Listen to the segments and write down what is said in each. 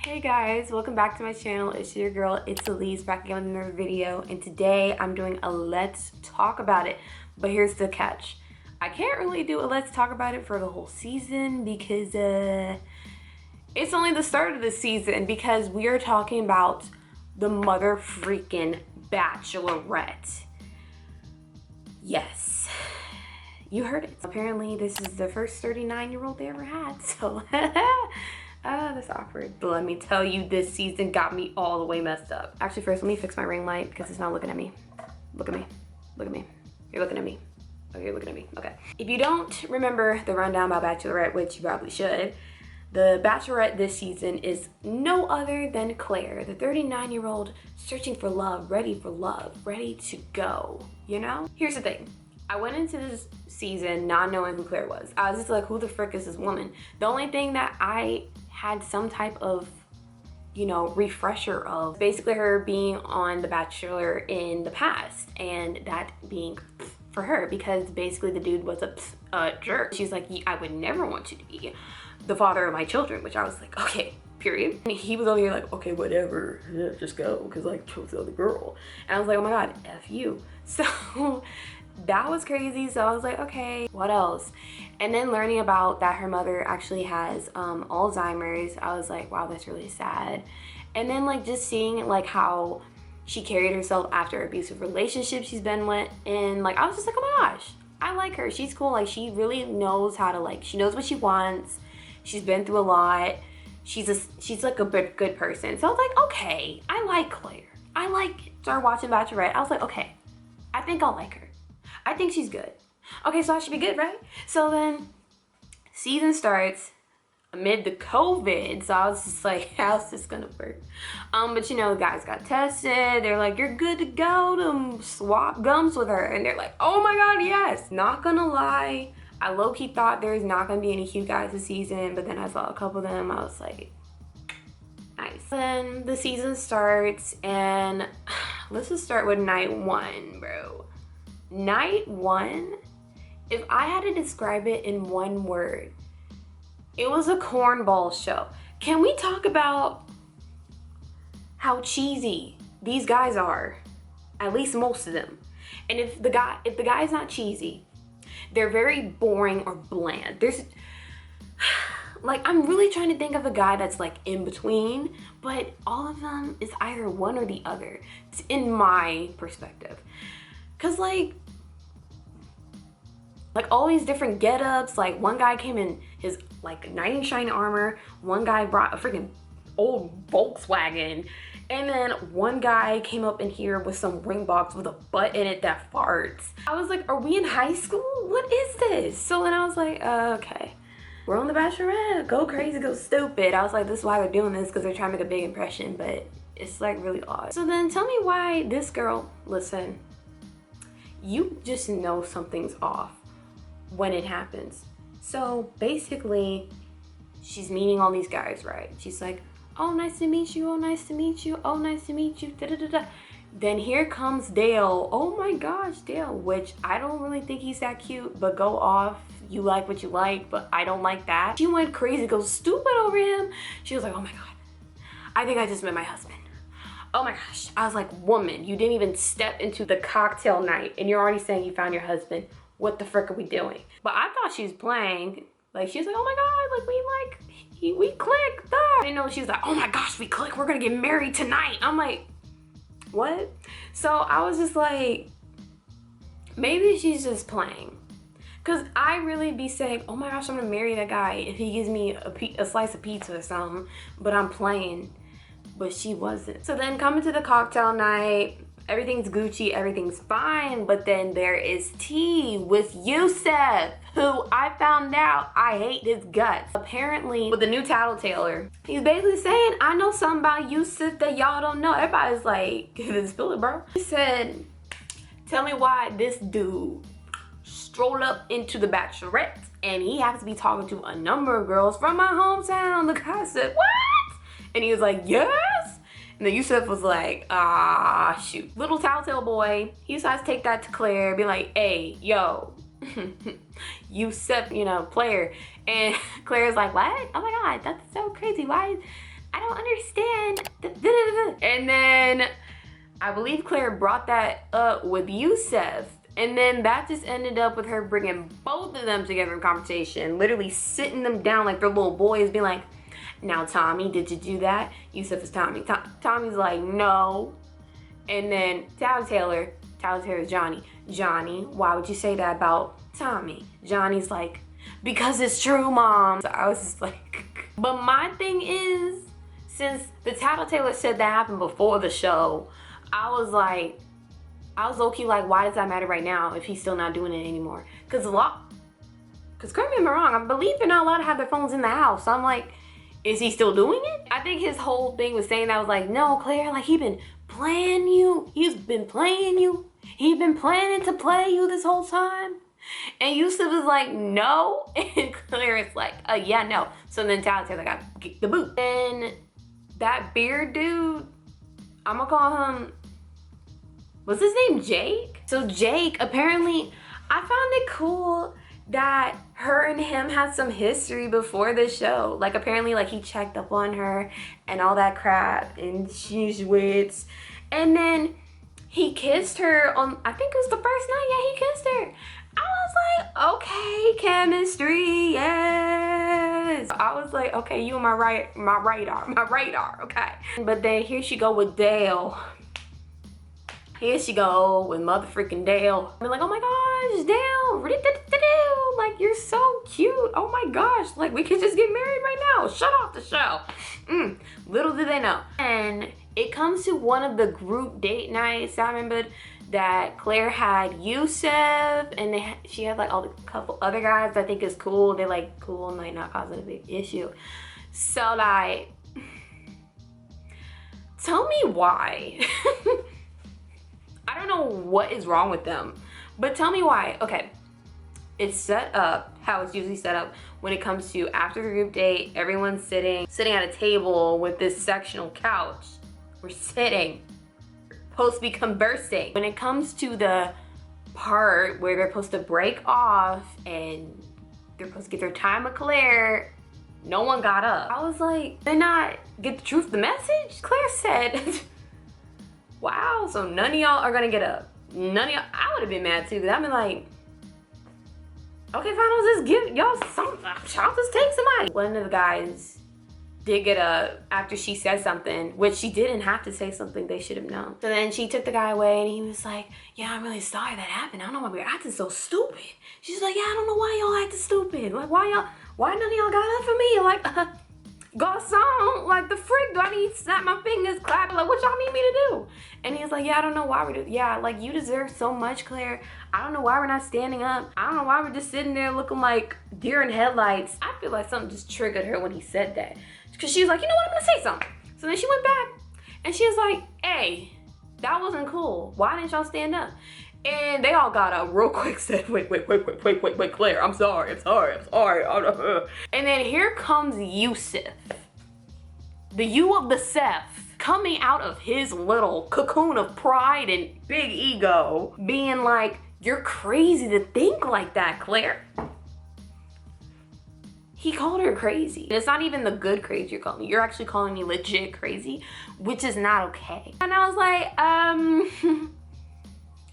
Hey guys, welcome back to my channel. It's your girl, 𝚃𝚄𝙀𝙗, back again with another video, and today I'm doing a let's talk about it. But here's the catch. I can't really do a let's talk about it for the whole season because it's only the start of the season, because we are talking about the mother freaking Bachelorette. Yes, you heard it. Apparently this is the first 39-year-old they ever had, so that's awkward. But let me tell you, this season got me all the way messed up. Actually, first let me fix my ring light because it's not looking at me. Look at me. Look at me. You're looking at me. Okay, you're looking at me. Okay. If you don't remember the rundown about Bachelorette, which you probably should, the Bachelorette this season is no other than Claire, the 39-year-old searching for love, ready to go, you know? Here's the thing. I went into this season not knowing who Claire was. I was just like, who the frick is this woman? The only thing that I had some type of, you know, refresher of basically her being on The Bachelor in the past, and that being for her because basically the dude was a jerk. She's like, I would never want you to be the father of my children, which I was like, okay, period. And he was over here like, okay, whatever, yeah, just go, because like chose the other girl. And I was like, oh my god, F you. So that was crazy. So I was like, okay, what else? And then learning about that her mother actually has Alzheimer's, I was like, wow, that's really sad. And then like just seeing like how she carried herself after abusive relationships she's been in, like I was just like, oh my gosh, I like her. She's cool. Like she really knows how to, like, she knows what she wants. She's been through a lot. She's like a good person. So I was like, okay, I like Claire. Started watching Bachelorette. I was like, okay, I think I'll like her. I think she's good. Okay, so I should be good, right? So then season starts amid the COVID. So I was just like, how's this gonna work? But you know, the guys got tested. They're like, you're good to go to swap gums with her. And they're like, oh my God, yes. Not gonna lie, I low-key thought there's not gonna be any cute guys this season, but then I saw a couple of them. I was like, nice. Then the season starts, and let's just start with night one, bro. Night one, if I had to describe it in one word, it was a cornball show. Can we talk about how cheesy these guys are? At least most of them. And if the guy's not cheesy, they're very boring or bland. There's like, I'm really trying to think of a guy that's like in between, but all of them is either one or the other. It's in my perspective. Cause like all these different get-ups, like one guy came in his like knight in shining armor, one guy brought a freaking old Volkswagen, and then one guy came up in here with some ring box with a butt in it that farts. I was like, are we in high school? What is this? So then I was like, okay, we're on The Bachelorette, go crazy, go stupid. I was like, this is why they're doing this, because they're trying to make a big impression, but it's like really odd. So then tell me why this girl, listen, you just know something's off when it happens. So basically, she's meeting all these guys, right? She's like, oh, nice to meet you, oh, nice to meet you, oh, nice to meet you, da-da-da-da. Then here comes Dale. Oh my gosh, Dale, which I don't really think he's that cute, but go off. You like what you like, but I don't like that. She went crazy, goes stupid over him. She was like, oh my God, I think I just met my husband. Oh my gosh. I was like, woman, you didn't even step into the cocktail night and you're already saying you found your husband. What the frick are we doing? But I thought she was playing. Like, she's like, oh my God, like we clicked. I didn't know she was like, oh my gosh, we clicked. We're gonna get married tonight. I'm like, what? So I was just like, maybe she's just playing. Cause I really be saying, oh my gosh, I'm gonna marry that guy if he gives me a slice of pizza or something, but I'm playing. But she wasn't. So then coming to the cocktail night, everything's Gucci, everything's fine, but then there is tea with Yusef, who I found out I hate his guts. Apparently, with the new tattletailer, he's basically saying, I know something about Yusef that y'all don't know. Everybody's like, spill it, bro. He said, tell me why this dude strolled up into the Bachelorette and he happens to be talking to a number of girls from my hometown. The guy said, what? And he was like, yes. And then Yusef was like, ah, shoot. Little tattletale boy, he decides to take that to Claire, be like, hey, yo, Yusef, you know, player. And Claire's like, what? Oh my God, that's so crazy. Why? I don't understand. And then I believe Claire brought that up with Yusef. And then that just ended up with her bringing both of them together in conversation, literally sitting them down like they're little boys, being like, now Tommy, did you do that? Yusef is Tommy. Tommy's like, no. And then Taylor's Johnny. Johnny, why would you say that about Tommy? Johnny's like, because it's true, Mom. So I was just like, but my thing is, since the Taylor said that happened before the show, I was low-key like, why does that matter right now if he's still not doing it anymore? Because correct me if I'm wrong, I believe they're not allowed to have their phones in the house. So I'm like, is he still doing it? I think his whole thing was saying that, was like, no, Claire, like, he's been playing you. He's been playing you. He's been planning to play you this whole time. And Yusef is like, no. And Claire is like, yeah, no. So then Taylor got kicked the boot. And that beard dude, I'm gonna call him, what's his name, Jake? So Jake, apparently, I found it cool that her and him had some history before the show. Like, apparently, like, he checked up on her and all that crap, and she's with. And then he kissed her on, I think it was the first night, yeah, he kissed her. I was like, okay, chemistry, yes. I was like, okay, you on my radar, okay. But then here she go with Dale. Here she go with motherfucking Dale. I'm like, oh my gosh, Dale, like, you're so cute. Oh my gosh, like, we could just get married right now. Shut off the show. Little did they know. And it comes to one of the group date nights. I remember that Claire had Yusef, and she had like a couple other guys that I think is cool. They're like cool and like not causing a big issue. So like, tell me why. I don't know what is wrong with them, but tell me why. Okay, it's set up how it's usually set up when it comes to after the group date, everyone's sitting at a table with this sectional couch. We're sitting, supposed to be conversing. When it comes to the part where they're supposed to break off and they're supposed to get their time with Claire, no one got up. I was like, did not get the truth of the message? Claire said, wow, so none of y'all are gonna get up. None of y'all, I would have been mad too, because I've been like, okay, fine, I'll just give y'all some, I'll just take somebody. One of the guys did get up after she said something, which she didn't have to say something they should have known. So then she took the guy away and he was like, yeah, I'm really sorry that happened. I don't know why we're acting so stupid. She's like, yeah, I don't know why y'all acting stupid. Like, why none of y'all got up for me? Like, garçon, like the frick, do I need to snap my fingers, clap, like what y'all need me to do? And he's like, yeah, I don't know why we're doing, yeah, like you deserve so much, Claire. I don't know why we're not standing up. I don't know why we're just sitting there looking like deer in headlights. I feel like something just triggered her when he said that. Because she was like, you know what, I'm gonna say something. So then she went back and she was like, hey, that wasn't cool. Why didn't y'all stand up? And they all got up real quick, said, wait, Claire, I'm sorry. And then here comes Yusef, the you of the Seth, coming out of his little cocoon of pride and big ego, being like, you're crazy to think like that, Claire. He called her crazy. And it's not even the good crazy you're calling me. You're actually calling me legit crazy, which is not okay. And I was like,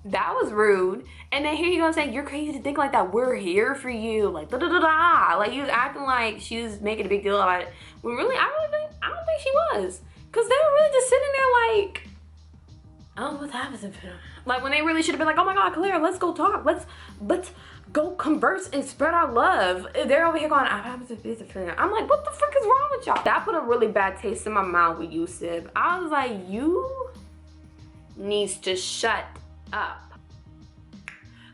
that was rude. And then here you go saying, you're crazy to think like that. We're here for you. Like, da-da-da-da. Like, he was acting like she was making a big deal about it. When really, I don't think she was. Because they were really just sitting there like, oh, what happens? Like, when they really should have been like, oh my God, Claire, let's go talk. Let's go converse and spread our love. They're over here going, I'm like, what the frick is wrong with y'all? That put a really bad taste in my mouth with Yusef. I was like, you needs to shut up.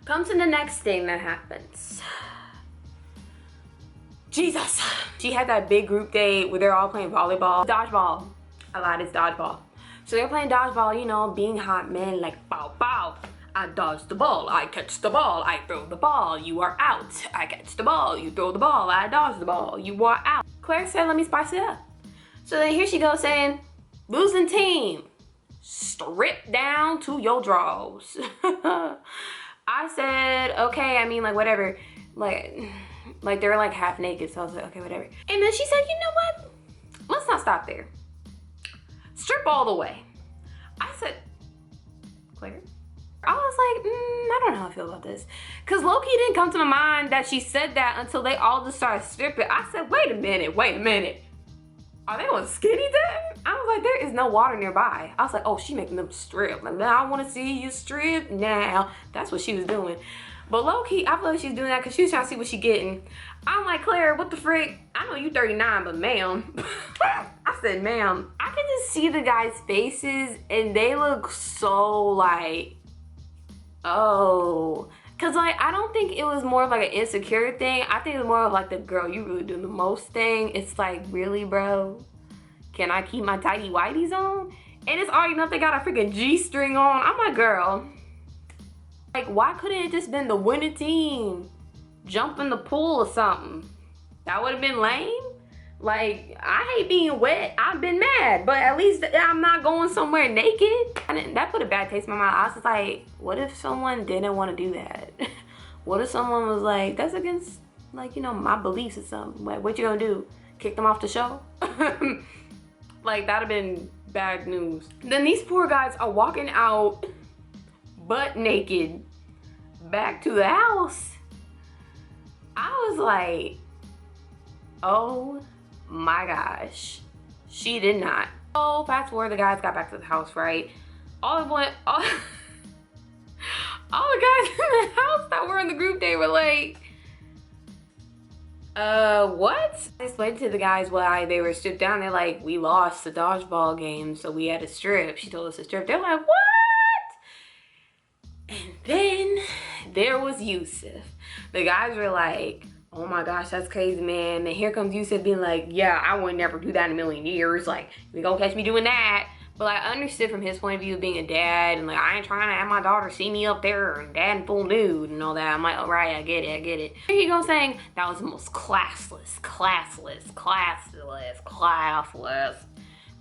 Come to the next thing that happens. Jesus. She had that big group date where they're all playing volleyball. Dodgeball. I lied, it's dodgeball. So they're playing dodgeball, you know, being hot men, like bow bow. I dodge the ball, I catch the ball, I throw the ball, you are out. I catch the ball, you throw the ball, I dodge the ball, you are out. Claire said, let me spice it up. So then here she goes saying, losing team, strip down to your drawers. I said, okay, I mean, like, whatever. Like they're like half naked, so I was like, okay, whatever. And then she said, you know what? Let's not stop there. strip all the way. I said, Claire? I was like, I don't know how I feel about this. Cause low-key didn't come to my mind that she said that until they all just started stripping. I said, wait a minute. Are they on skinny dip? I was like, there is no water nearby. I was like, oh, she making them strip. Like, I want to see you strip now. That's what she was doing. But low-key, I feel like she's doing that because she was trying to see what she getting. I'm like, Claire, what the frick? I know you 39, but ma'am. I said, ma'am. I can just see the guys' faces and they look so like, oh. Cause like, I don't think it was more of like an insecure thing. I think it was more of like the girl, you really doing the most thing. It's like, really, bro? Can I keep my tidy whities on? And it's already enough they got a freaking G-string on. I'm like, girl. Like, why couldn't it just been the winning team? Jump in the pool or something. That would have been lame. Like, I hate being wet. I've been mad, but at least I'm not going somewhere naked. And that put a bad taste in my mouth. I was just like, what if someone didn't want to do that? What if someone was like, that's against, like, you know, my beliefs or something. Like, what you gonna do? Kick them off the show? Like, that'd have been bad news. Then these poor guys are walking out butt naked back to the house. I was like, oh my gosh, she did not. Oh, fast forward, the guys got back to the house, right? All the guys in the house that were in the group, they were like, what? I explained to the guys why they were stripped down. They're like, we lost the dodgeball game, so we had to strip. She told us to strip. They're like, what? And then there was Yusef. The guys were like, oh my gosh, that's crazy, man. And here comes Yusef being like, yeah, I would never do that in a million years. Like, you gonna catch me doing that. But like, I understood from his point of view of being a dad, and like, I ain't trying to have my daughter see me up there and dad in full nude and all that. I'm like, all right, I get it. Here you go saying, that was the most classless.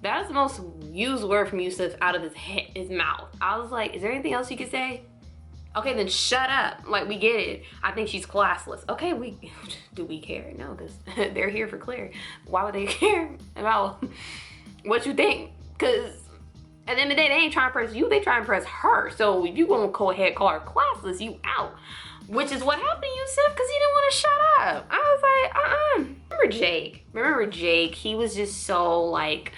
That was the most used word from Yusef out of his mouth. I was like, is there anything else you could say? Okay, then shut up. Like, we get it. I think she's classless. Okay, do we care? No, because they're here for Claire. Why would they care about what you think? Because at the end of the day, they ain't trying to impress you. They trying to impress her. So if you gonna go ahead call her classless, you out. Which is what happened to Yusef, because he didn't want to shut up. I was like, Remember Jake? He was just so like,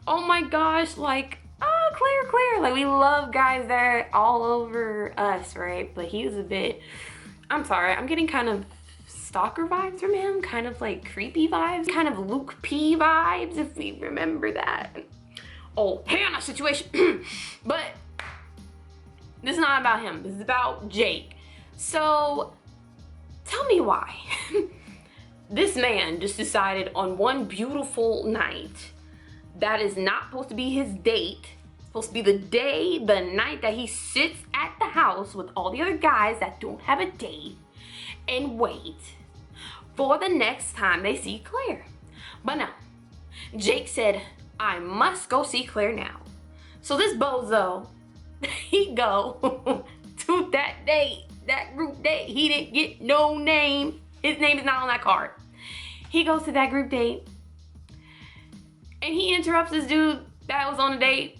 oh my gosh, like, Claire. Like, we love guys that are all over us, right? But he was a bit, I'm sorry, I'm getting kind of stalker vibes from him, kind of like creepy vibes, kind of Luke P vibes, if we remember that. Oh, Hannah situation. But this is not about him. This is about Jake. So tell me why this man just decided on one beautiful night that is not supposed to be his date, supposed to be the night that he sits at the house with all the other guys that don't have a date and wait for the next time they see Claire. But no, Jake said, I must go see Claire now. So this bozo, he go to that date, that group date. He didn't get no name. His name is not on that card. He goes to that group date and he interrupts this dude that was on a date,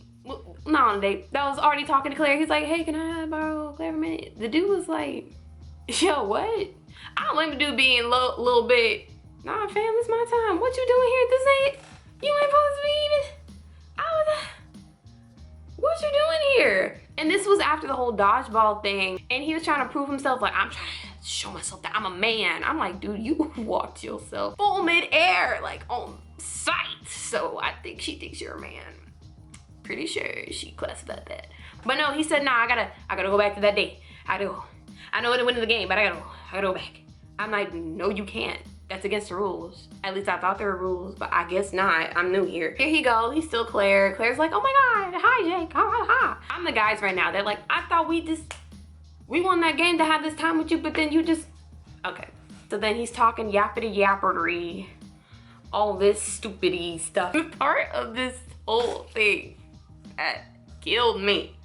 not on a date, that was already talking to Claire. He's like, hey, can I borrow Claire a minute? The dude was like, yo, what? I don't blame the dude being a little bit, nah, fam, it's my time. What you doing here? This ain't, you ain't supposed to be even, what you doing here? And this was after the whole dodgeball thing. And he was trying to prove himself, like, I'm trying to show myself that I'm a man. I'm like, dude, you walked yourself full midair, like on sight. So I think she thinks you're a man. Pretty sure she classified that. But no, he said, nah, I gotta go back to that date. I know I didn't win the game, but I gotta go back. I'm like, no, you can't. That's against the rules. At least I thought there were rules, but I guess not. I'm new here. Here he goes. He's still Claire. Claire's like, oh my God, hi Jake, ha. I'm the guys right now. They're like, I thought we won that game to have this time with you, but then you just, okay. So then he's talking yapperty, all this stupidity stuff. Part of this whole thing that killed me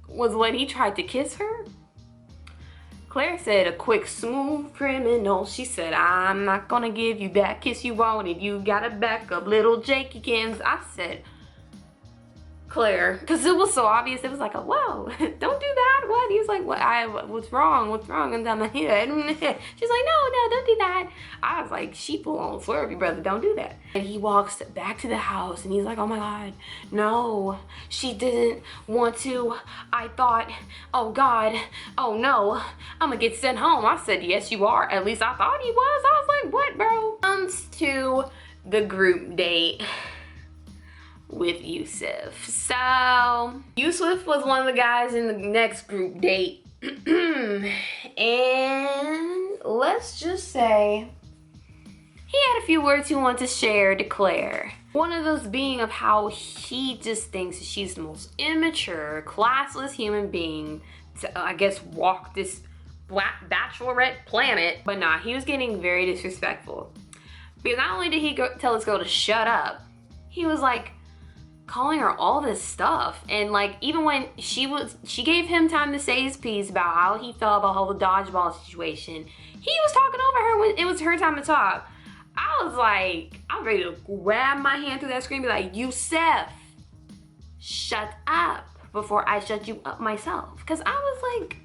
was when he tried to kiss her. Claire said, a quick, smooth criminal. She said, I'm not gonna give you that kiss you wanted. You gotta back up, little Jakekins. I said, Claire, because it was so obvious. It was like, whoa, don't do that. What? He was like, what's wrong? What's wrong? And I'm like, she's like, no, don't do that. I was like, sheeple on swervy, brother, don't do that. And he walks back to the house and he's like, oh my God, no, she didn't want to. I thought, oh God, oh no, I'm gonna get sent home. I said, yes, you are. At least I thought he was. I was like, what, bro? Comes to the group date with Yusef. So Yusef was one of the guys in the next group date. And let's just say he had a few words he wanted to share to Claire. One of those being of how he just thinks she's the most immature, classless human being to, I guess, walk this bachelorette planet. But nah, he was getting very disrespectful. Because not only did he tell this girl to shut up, he was like calling her all this stuff. And like, even when she gave him time to say his piece about how he felt about all the dodgeball situation, he was talking over her when it was her time to talk. I was like, I'm ready to grab my hand through that screen and be like, Yusef, shut up before I shut you up myself. Because I was like,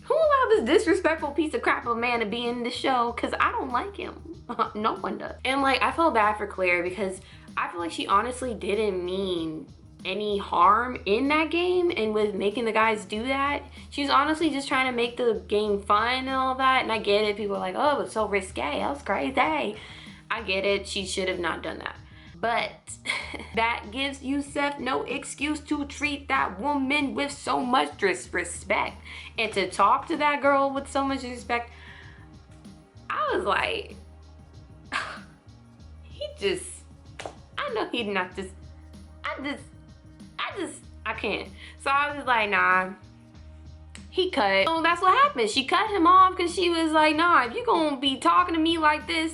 who allowed this disrespectful piece of crap of a man to be in the show? Because I don't like him. No one does. And like, I felt bad for Claire because I feel like she honestly didn't mean any harm in that game, and with making the guys do that, she's honestly just trying to make the game fun and all that. And I get it, people are like, oh, it's so risque, that was crazy. I get it, she should have not done that. But that gives Yusef no excuse to treat that woman with so much disrespect. And to talk to that girl with so much respect, I was like, I know he'd not just, I can't. So I was just like, nah, he cut. So that's what happened. She cut him off because she was like, nah, if you're gonna be talking to me like this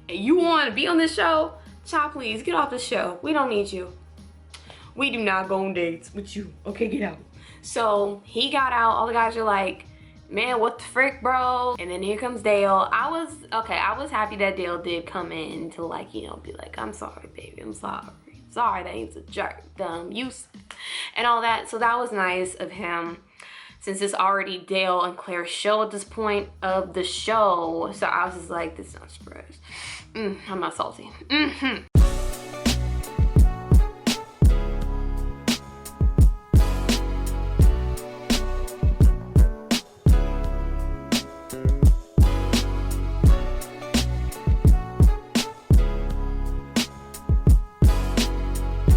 and you want to be on this show, child, please get off the show. We don't need you. We do not go on dates with you. Okay, get out. So he got out. All the guys are like, man, what the frick, bro? And then here comes Dale. I was happy that Dale did come in to, like, you know, be like, I'm sorry, baby, I'm sorry. Sorry that he's a jerk, dumb, Yusef, and all that. So that was nice of him, since it's already Dale and Claire's show at this point of the show. So I was just like, this is not surprise. I'm not salty.